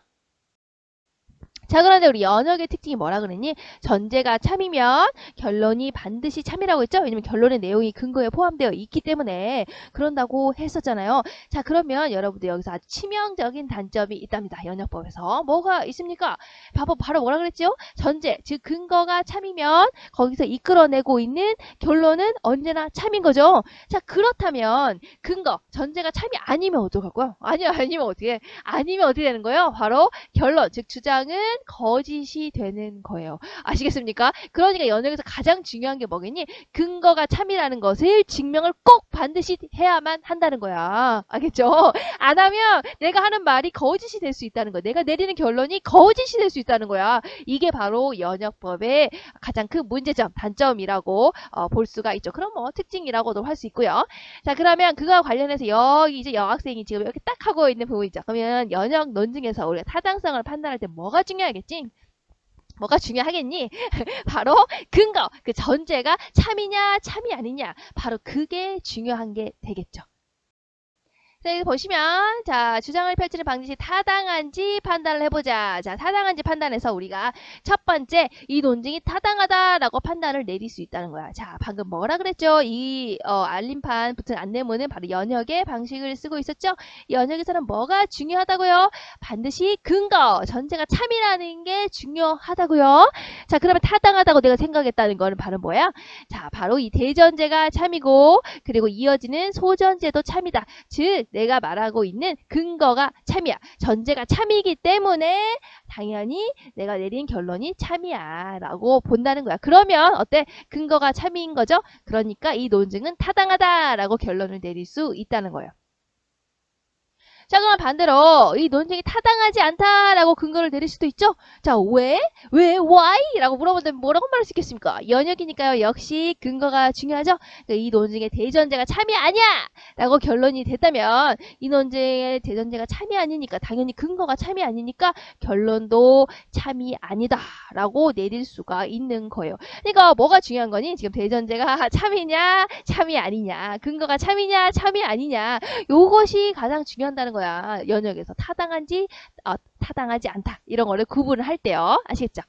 S1: 자, 그런데 우리 연역의 특징이 뭐라 그랬니? 전제가 참이면 결론이 반드시 참이라고 했죠? 왜냐면 결론의 내용이 근거에 포함되어 있기 때문에 그런다고 했었잖아요. 자, 그러면 여러분들 여기서 아주 치명적인 단점이 있답니다. 연역법에서. 뭐가 있습니까? 바로 뭐라 그랬죠? 전제, 즉 근거가 참이면 거기서 이끌어내고 있는 결론은 언제나 참인 거죠. 자, 그렇다면 근거, 전제가 참이 아니면 어떡하고요? 아니면 어떻게? 아니면 어떻게 되는 거예요? 바로 결론, 즉 주장은 거짓이 되는 거예요. 아시겠습니까? 그러니까 연역에서 가장 중요한 게 뭐겠니? 근거가 참이라는 것을 증명을 꼭 반드시 해야만 한다는 거야. 알겠죠? 안 하면 내가 하는 말이 거짓이 될 수 있다는 거야. 내가 내리는 결론이 거짓이 될 수 있다는 거야. 이게 바로 연역법의 가장 큰 문제점, 단점이라고 볼 수가 있죠. 그럼 뭐 특징이라고도 할 수 있고요. 자, 그러면 그거와 관련해서 여기 이제 여학생이 지금 이렇게 딱 하고 있는 부분이죠. 그러면 연역 논증에서 우리가 타당성을 판단할 때 뭐가 중요하겠지? 뭐가 중요하겠니? 바로 근거, 그 전제가 참이냐 참이 아니냐, 바로 그게 중요한 게 되겠죠. 자, 여기 보시면, 자, 주장을 펼치는 방식이 타당한지 판단을 해보자. 자, 타당한지 판단해서 우리가 첫 번째, 이 논증이 타당하다라고 판단을 내릴 수 있다는 거야. 자, 방금 뭐라 그랬죠? 이 알림판 붙은 안내문은 바로 연역의 방식을 쓰고 있었죠? 연역에서는 뭐가 중요하다고요? 반드시 근거, 전제가 참이라는 게 중요하다고요. 자, 그러면 타당하다고 내가 생각했다는 거는 바로 뭐야? 자, 바로 이 대전제가 참이고, 그리고 이어지는 소전제도 참이다. 즉, 내가 말하고 있는 근거가 참이야. 전제가 참이기 때문에 당연히 내가 내린 결론이 참이야 라고 본다는 거야. 그러면 어때? 근거가 참이인 거죠? 그러니까 이 논증은 타당하다라고 결론을 내릴 수 있다는 거예요. 자, 그럼 반대로 이 논쟁이 타당하지 않다라고 근거를 내릴 수도 있죠. 자, 왜? why? 라고 물어본다면 뭐라고 말할 수 있겠습니까? 연역이니까요. 역시 근거가 중요하죠. 그러니까 이 논쟁의 대전제가 참이 아니야! 라고 결론이 됐다면 이 논쟁의 대전제가 참이 아니니까 당연히 근거가 참이 아니니까 결론도 참이 아니다 라고 내릴 수가 있는 거예요. 그러니까 뭐가 중요한 거니? 지금 대전제가 참이냐 참이 아니냐, 근거가 참이냐 참이 아니냐, 요것이 가장 중요하다는 거야. 연역에서 타당한지 타당하지 않다 이런 거를 구분을 할 때요. 아시겠죠?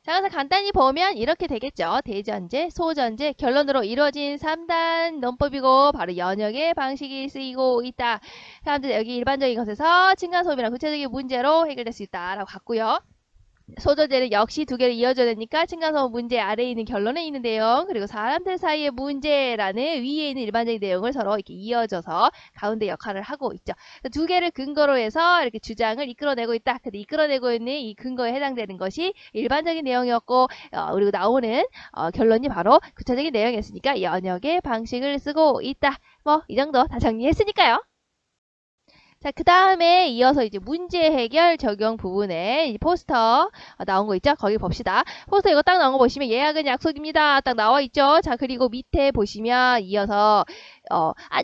S1: 자, 그래서 간단히 보면 이렇게 되겠죠. 대전제, 소전제, 결론으로 이루어진 3단 논법이고 바로 연역의 방식이 쓰이고 있다. 사람들 여기 일반적인 것에서 층간소음이나 구체적인 문제로 해결될 수 있다라고 갔고요. 소저제는 역시 두 개를 이어줘야 되니까 층간소음 문제 아래에 있는 결론에 있는 내용, 그리고 사람들 사이의 문제라는 위에 있는 일반적인 내용을 서로 이렇게 이어져서 가운데 역할을 하고 있죠. 두 개를 근거로 해서 이렇게 주장을 이끌어내고 있다. 근데 이끌어내고 있는 이 근거에 해당되는 것이 일반적인 내용이었고, 그리고 나오는 결론이 바로 구체적인 내용이었으니까 연역의 방식을 쓰고 있다. 뭐 이 정도 다 정리했으니까요. 자, 그 다음에 이어서 이제 문제 해결 적용 부분에 이 포스터 나온 거 있죠? 거기 봅시다. 포스터 이거 딱 나온 거 보시면 예약은 약속입니다. 딱 나와 있죠? 자, 그리고 밑에 보시면 이어서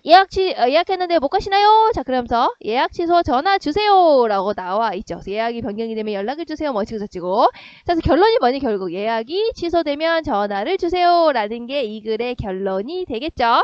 S1: 예약했는데 못 가시나요? 자, 그러면서 예약 취소 전화 주세요 라고 나와 있죠. 그래서 예약이 변경이 되면 연락을 주세요. 뭐 어찌고저찌고. 그래서 결론이 뭐니? 결국 예약이 취소되면 전화를 주세요 라는 게 이 글의 결론이 되겠죠.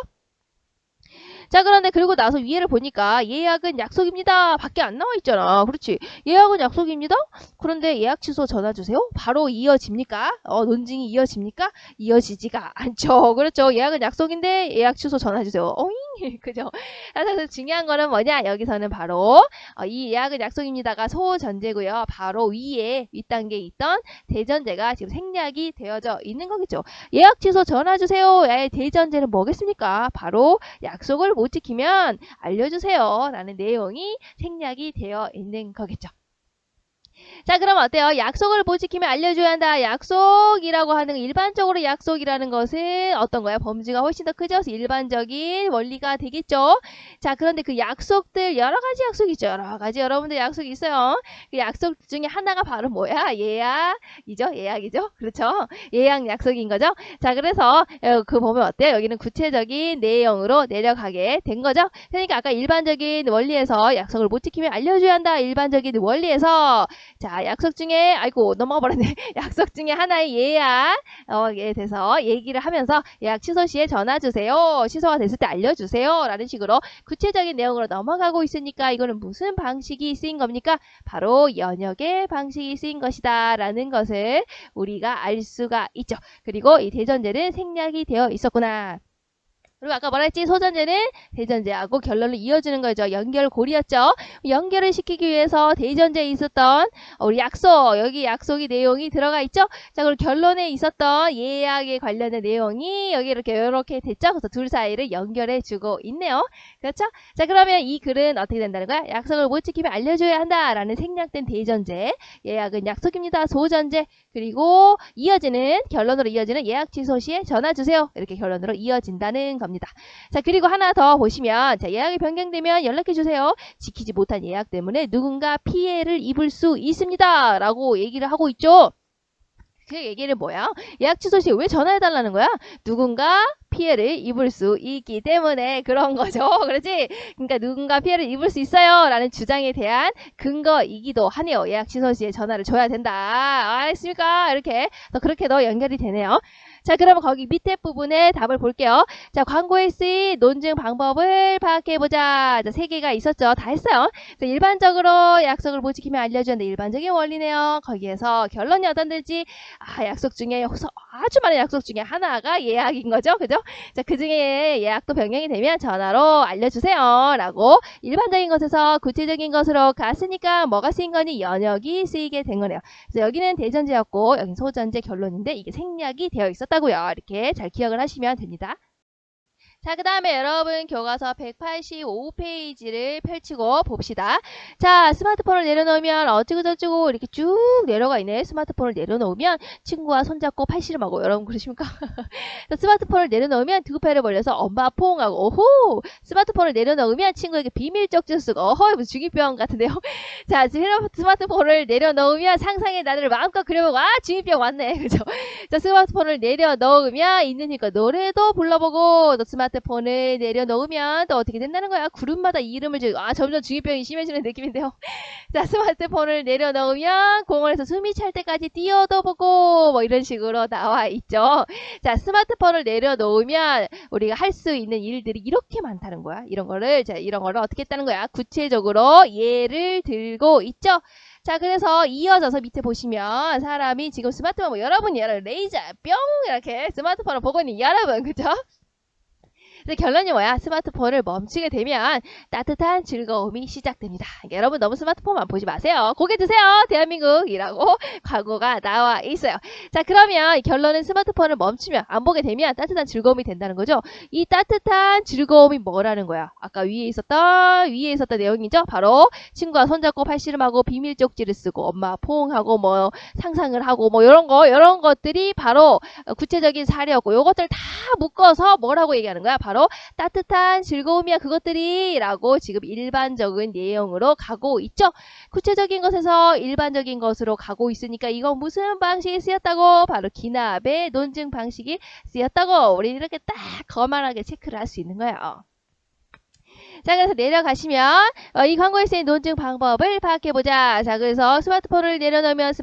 S1: 자, 그런데 그리고 나서 위에를 보니까 예약은 약속입니다. 밖에 안 나와 있잖아. 그렇지? 예약은 약속입니다. 그런데 예약 취소 전화 주세요. 바로 이어집니까? 논증이 이어집니까? 이어지지가 않죠. 그렇죠? 예약은 약속인데 예약 취소 전화 주세요. 어잉? 그죠? 그래서 중요한 거는 뭐냐? 여기서는 바로 이 예약은 약속입니다가 소전제고요. 바로 위에 윗단계에 있던 대전제가 지금 생략이 되어져 있는 거겠죠. 예약 취소 전화 주세요의 대전제는 뭐겠습니까? 바로 약속을 못 지키면 알려주세요 라는 내용이 생략이 되어 있는 거겠죠. 자, 그럼 어때요? 약속을 못 지키면 알려줘야 한다. 약속이라고 하는 일반적으로 약속이라는 것은 어떤 거야? 범주가 훨씬 더 크죠? 일반적인 원리가 되겠죠? 자, 그런데 그 약속들 여러 가지 약속이 있죠. 여러 가지 여러분들 약속이 있어요. 그 약속 중에 하나가 바로 뭐야? 예약이죠? 예약이죠? 그렇죠? 예약 약속인 거죠? 자, 그래서 그 보면 어때요? 여기는 구체적인 내용으로 내려가게 된 거죠? 그러니까 아까 일반적인 원리에서 약속을 못 지키면 알려줘야 한다. 일반적인 원리에서 자, 약속 중에, 아이고, 넘어가 버렸네. 약속 중에 하나의 예약에 대해서 얘기를 하면서 예약 취소 시에 전화 주세요. 취소가 됐을 때 알려주세요. 라는 식으로 구체적인 내용으로 넘어가고 있으니까 이거는 무슨 방식이 쓰인 겁니까? 바로 연역의 방식이 쓰인 것이다. 라는 것을 우리가 알 수가 있죠. 그리고 이 대전제는 생략이 되어 있었구나. 그리고 아까 뭐라 했지? 소전제는 대전제하고 결론을 이어주는 거죠. 연결고리였죠. 연결을 시키기 위해서 대전제에 있었던 우리 약속, 여기 약속의 내용이 들어가 있죠. 자, 그리고 결론에 있었던 예약에 관련된 내용이 여기 이렇게 됐죠. 그래서 둘 사이를 연결해 주고 있네요. 그렇죠? 자, 그러면 이 글은 어떻게 된다는 거야? 약속을 못 지키면 알려줘야 한다라는 생략된 대전제, 예약은 약속입니다. 소전제, 그리고 이어지는 결론으로 이어지는 예약 취소 시에 전화 주세요. 이렇게 결론으로 이어진다는 겁니다. 자, 그리고 하나 더 보시면 자, 예약이 변경되면 연락해 주세요. 지키지 못한 예약 때문에 누군가 피해를 입을 수 있습니다. 라고 얘기를 하고 있죠. 그 얘기는 뭐야? 예약 취소 시에 왜 전화해달라는 거야? 누군가 피해를 입을 수 있기 때문에 그런 거죠. 그렇지? 그러니까 누군가 피해를 입을 수 있어요. 라는 주장에 대한 근거이기도 하네요. 예약 취소 시에 전화를 줘야 된다. 알겠습니까? 이렇게 그렇게도 연결이 되네요. 자, 그러면 거기 밑에 부분에 답을 볼게요. 자, 광고에 쓰인 논증 방법을 파악해보자. 자, 3개가 있었죠. 다 했어요. 자, 일반적으로 약속을 못 지키면 알려주는데 일반적인 원리네요. 거기에서 결론이 어떤지 약속 중에 아주 많은 약속 중에 하나가 예약인 거죠. 그죠? 자, 그 중에 예약도 변경이 되면 전화로 알려주세요. 라고 일반적인 것에서 구체적인 것으로 갔으니까 뭐가 쓰인 거니? 연역이 쓰이게 된 거네요. 그래서 여기는 대전제였고 여기는 소전제 결론인데 이게 생략이 되어 있었다고요. 이렇게 잘 기억을 하시면 됩니다. 자, 그 다음에 여러분 교과서 185페이지를 펼치고 봅시다. 자, 스마트폰을 내려놓으면 어쩌고저쩌고 이렇게 쭉 내려가 있네. 스마트폰을 내려놓으면 친구와 손잡고 팔씨름하고 여러분 그러십니까? 스마트폰을 내려놓으면 두팔을 벌려서 엄마 포옹하고 오호! 스마트폰을 내려놓으면 친구에게 비밀 쪽지 쓰고 어허! 무슨 중이병 같은데요? 자, 스마트폰을 내려놓으면 상상의 나날을 마음껏 그려보고 중이병 왔네. 그죠? 자, 스마트폰을 내려놓으면 있는 힘껏 노래도 불러보고 또 스마트폰을 내려놓으면 또 어떻게 된다는 거야? 그룹마다 이름을 지고 점점 중이병이 심해지는 느낌인데요. 자, 스마트폰을 내려놓으면 공원에서 숨이 찰 때까지 뛰어도 보고 뭐 이런 식으로 나와 있죠. 자, 스마트폰을 내려놓으면 우리가 할 수 있는 일들이 이렇게 많다는 거야. 이런 거를 어떻게 했다는 거야? 구체적으로 예를 들고 있죠. 자, 그래서 이어져서 밑에 보시면 사람이 지금 스마트폰 여러분이 레이저 뿅 이렇게 스마트폰을 보고 있는 여러분 그죠? 그래서 결론이 뭐야? 스마트폰을 멈추게 되면 따뜻한 즐거움이 시작됩니다. 여러분 너무 스마트폰만 보지 마세요. 고개 드세요. 대한민국이라고 광고가 나와 있어요. 자, 그러면 결론은 스마트폰을 멈추면 안 보게 되면 따뜻한 즐거움이 된다는 거죠. 이 따뜻한 즐거움이 뭐라는 거야? 아까 위에 있었던 내용이죠. 바로 친구와 손잡고 팔씨름하고 비밀 쪽지를 쓰고 엄마 포옹하고 뭐 상상을 하고 뭐 이런 것들이 바로 구체적인 사례였고 요것들 다 묶어서 뭐라고 얘기하는 거야? 바로 따뜻한 즐거움이야 그것들이 라고 지금 일반적인 내용으로 가고 있죠. 구체적인 것에서 일반적인 것으로 가고 있으니까 이건 무슨 방식이 쓰였다고? 바로 기납의 논증 방식이 쓰였다고 우리 이렇게 딱 거만하게 체크를 할 수 있는 거예요. 자, 그래서 내려가시면 이 광고에 쓰인 논증 방법을 파악해보자. 자, 그래서 스마트폰을 내려놓으면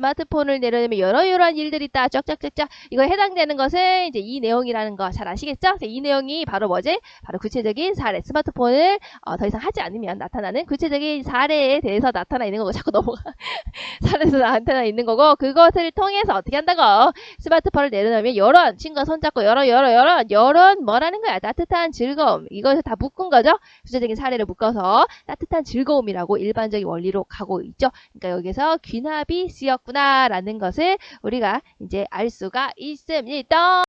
S1: 이러한 일들이 있다. 쫙쫙쫙쫙. 이거에 해당되는 것은 이제 이 내용이라는 거 잘 아시겠죠? 이 내용이 바로 뭐지? 바로 구체적인 사례. 스마트폰을 더 이상 하지 않으면 나타나는 구체적인 사례에 대해서 나타나 있는 거고 자꾸 넘어가. 사례에서 나타나 있는 거고 그것을 통해서 어떻게 한다고? 스마트폰을 내려놓으면 이런 친구가 손잡고 이런 뭐라는 거야? 따뜻한 즐거움. 이것을 다 묶은 거죠? 구체적인 사례를 묶어서 따뜻한 즐거움이라고 일반적인 원리로 가고 있죠. 그러니까 여기서 귀납이 쓰였구나라는 것을 우리가 이제 알 수가 있습니다.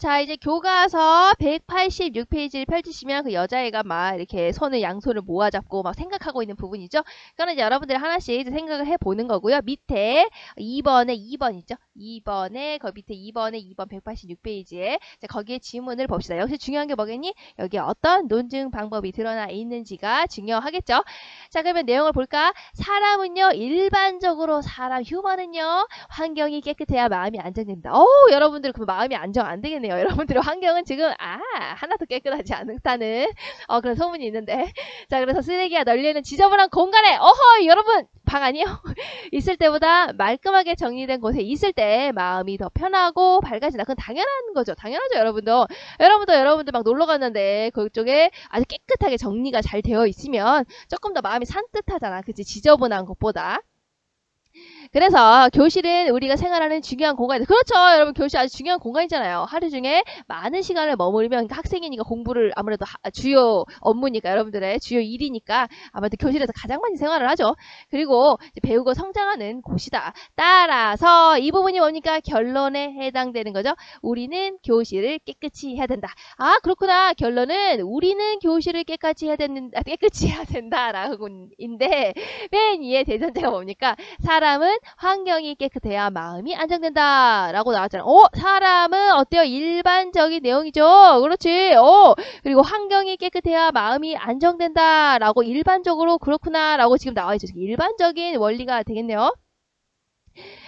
S1: 자, 이제 교과서 186페이지를 펼치시면 그 여자애가 막 이렇게 양손을 모아 잡고 막 생각하고 있는 부분이죠. 그거는 이제 여러분들이 하나씩 이제 생각을 해보는 거고요. 밑에 2번 있죠? 2번에, 그 밑에 2번에 2번 186페이지에 거기에 지문을 봅시다. 역시 중요한 게 뭐겠니? 여기에 어떤 논증 방법이 드러나 있는지가 중요하겠죠? 자, 그러면 내용을 볼까? 사람은요, 일반적으로 휴먼은요, 환경이 깨끗해야 마음이 안정된다. 여러분들 그 마음이 안정 안 되겠네요. 여러분들의 환경은 지금 하나도 깨끗하지 않다는 그런 소문이 있는데 자 그래서 쓰레기가 널려있는 지저분한 공간에 여러분 방 아니에요? 있을 때보다 말끔하게 정리된 곳에 있을 때 마음이 더 편하고 밝아진다. 그건 당연한 거죠. 당연하죠. 여러분들 막 놀러 갔는데 그쪽에 아주 깨끗하게 정리가 잘 되어 있으면 조금 더 마음이 산뜻하잖아. 그치? 지저분한 것보다. 그래서 교실은 우리가 생활하는 중요한 공간이다. 그렇죠. 여러분 교실 아주 중요한 공간이잖아요. 하루 중에 많은 시간을 머무르면 그러니까 학생이니까 공부를 아무래도 주요 업무니까 여러분들의 주요 일이니까 아무래도 교실에서 가장 많이 생활을 하죠. 그리고 배우고 성장하는 곳이다. 따라서 이 부분이 뭡니까? 결론에 해당되는 거죠. 우리는 교실을 깨끗이 해야 된다. 그렇구나. 결론은 우리는 교실을 깨끗이 해야 된다라고인데 맨 위에 대전제가 뭡니까? 사람은 환경이 깨끗해야 마음이 안정된다 라고 나왔잖아요. 사람은 어때요? 일반적인 내용이죠. 그렇지. 그리고 환경이 깨끗해야 마음이 안정된다 라고 일반적으로 그렇구나 라고 지금 나와있죠. 일반적인 원리가 되겠네요.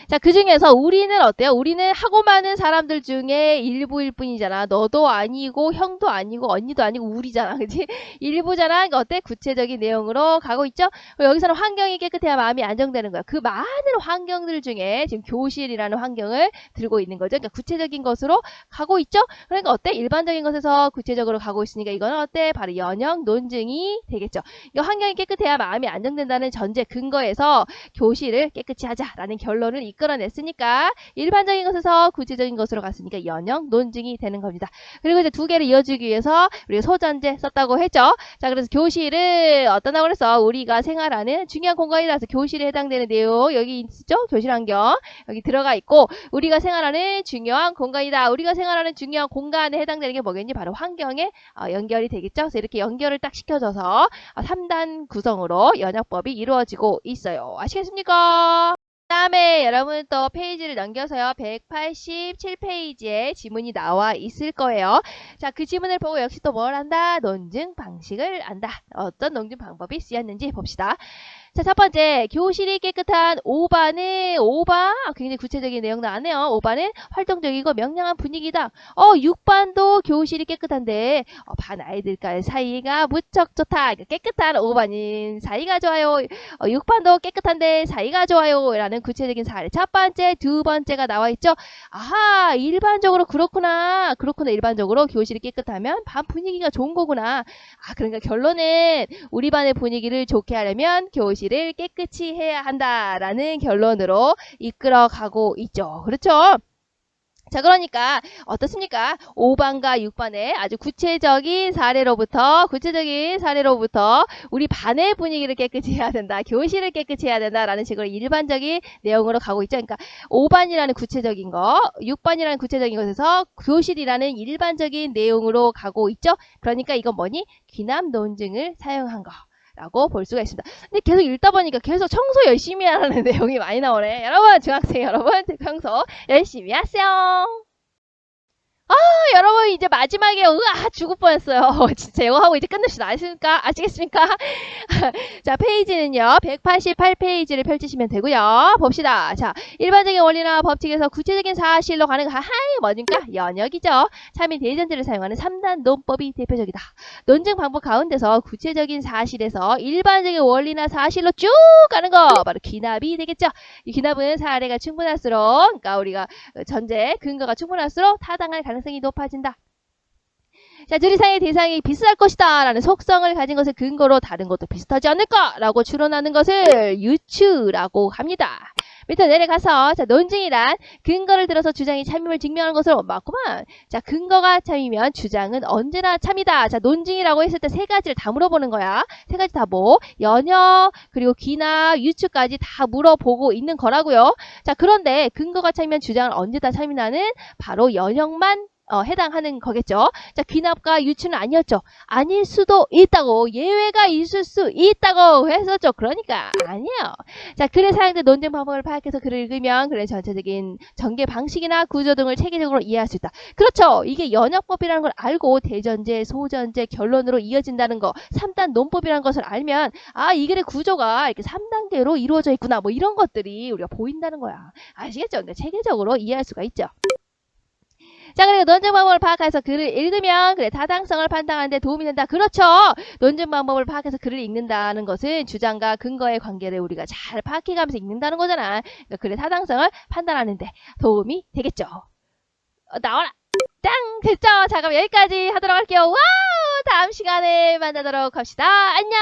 S1: 자, 그 중에서 우리는 어때요? 우리는 하고 많은 사람들 중에 일부일 뿐이잖아. 너도 아니고 형도 아니고 언니도 아니고 우리잖아. 그치? 일부잖아. 그러니까 어때? 구체적인 내용으로 가고 있죠? 여기서는 환경이 깨끗해야 마음이 안정되는 거야. 그 많은 환경들 중에 지금 교실이라는 환경을 들고 있는 거죠. 그러니까 구체적인 것으로 가고 있죠? 그러니까 어때? 일반적인 것에서 구체적으로 가고 있으니까 이거는 어때? 바로 연역 논증이 되겠죠. 이 환경이 깨끗해야 마음이 안정된다는 전제 근거에서 교실을 깨끗이 하자라는 결론을 이끌어냈으니까 일반적인 것에서 구체적인 것으로 갔으니까 연역 논증이 되는 겁니다. 그리고 이제 두 개를 이어주기 위해서 우리가 소전제 썼다고 했죠. 자, 그래서 교실을 어떠냐고 그래서 우리가 생활하는 중요한 공간이라서 교실에 해당되는 내용 여기 있죠. 교실 환경 여기 들어가 있고 우리가 생활하는 중요한 공간이다. 우리가 생활하는 중요한 공간에 해당되는 게 뭐겠니? 바로 환경에 연결이 되겠죠. 그래서 이렇게 연결을 딱 시켜줘서 3단 구성으로 연역법이 이루어지고 있어요. 아시겠습니까? 다음에 여러분 또 페이지를 넘겨서요. 187페이지에 지문이 나와 있을 거예요. 자, 그 지문을 보고 역시 또 뭘 한다? 논증 방식을 안다. 어떤 논증 방법이 쓰였는지 봅시다. 자, 첫 번째, 교실이 깨끗한 5반은, 굉장히 구체적인 내용 나왔네요. 5반은 활동적이고 명랑한 분위기다. 6반도 교실이 깨끗한데, 반 아이들과 사이가 무척 좋다. 깨끗한 5반인 사이가 좋아요. 6반도 깨끗한데 사이가 좋아요. 라는 구체적인 사례. 첫 번째, 두 번째가 나와 있죠. 일반적으로 그렇구나. 일반적으로 교실이 깨끗하면 반 분위기가 좋은 거구나. 그러니까 결론은 우리 반의 분위기를 좋게 하려면 교실을 깨끗이 해야 한다라는 결론으로 이끌어가고 있죠. 그렇죠? 자, 그러니까 어떻습니까? 5반과 6반의 아주 구체적인 사례로부터 우리 반의 분위기를 깨끗이 해야 된다. 교실을 깨끗이 해야 된다라는 식으로 일반적인 내용으로 가고 있죠. 그러니까 5반이라는 구체적인 거, 6반이라는 구체적인 것에서 교실이라는 일반적인 내용으로 가고 있죠. 그러니까 이건 뭐니? 귀납 논증을 사용한 거. 라고 볼 수가 있습니다. 근데 계속 읽다 보니까 계속 청소 열심히 하라는 내용이 많이 나오네. 여러분, 중학생 여러분, 청소 열심히 하세요. 여러분 이제 마지막에 으아 죽을 뻔했어요. 진짜 이거 하고 이제 끝냅시다. 아시겠습니까? 자, 페이지는요. 188페이지를 펼치시면 되고요. 봅시다. 자, 일반적인 원리나 법칙에서 구체적인 사실로 가는 하이 뭐니까 연역이죠. 참인 대전제를 사용하는 3단 논법이 대표적이다. 논증 방법 가운데서 구체적인 사실에서 일반적인 원리나 사실로 쭉 가는 거 바로 귀납이 되겠죠. 이 귀납은 사례가 충분할수록 그러니까 우리가 전제 근거가 충분할수록 타당할 가능성이 높아진다. 자, 둘이사이의 대상이 비슷할 것이다 라는 속성을 가진 것을 근거로 다른 것도 비슷하지 않을까 라고 추론하는 것을 유추라고 합니다. 밑으로 내려가서 자, 논증이란 근거를 들어서 주장이 참임을 증명하는 것을 맞구만. 자, 근거가 참이면 주장은 언제나 참이다. 자, 논증이라고 했을 때 세 가지를 다 물어보는 거야. 세 가지 다 뭐? 연역, 그리고 귀납, 유추까지 다 물어보고 있는 거라고요. 자, 그런데 근거가 참이면 주장은 언제 다 참이나는 바로 연역만 해당하는 거겠죠. 자, 귀납과 유추는 아니었죠. 아닐 수도 있다고, 예외가 있을 수 있다고 했었죠. 그러니까 아니에요. 자, 글에 사용된 논증 방법을 파악해서 글을 읽으면 글의 전체적인 전개 방식이나 구조 등을 체계적으로 이해할 수 있다. 그렇죠. 이게 연역법이라는 걸 알고 대전제, 소전제, 결론으로 이어진다는 거, 3단 논법이라는 것을 알면 아, 이 글의 구조가 이렇게 3단계로 이루어져 있구나. 뭐 이런 것들이 우리가 보인다는 거야. 아시겠죠? 그러니까 체계적으로 이해할 수가 있죠. 자, 그리고 논증 방법을 파악해서 글을 읽으면 글의 타당성을 판단하는 데 도움이 된다. 그렇죠. 논증 방법을 파악해서 글을 읽는다는 것은 주장과 근거의 관계를 우리가 잘 파악해가면서 읽는다는 거잖아. 그러니까 글의 타당성을 판단하는 데 도움이 되겠죠. 나와라. 짱! 됐죠? 자, 그럼 여기까지 하도록 할게요. 와우! 다음 시간에 만나도록 합시다. 안녕!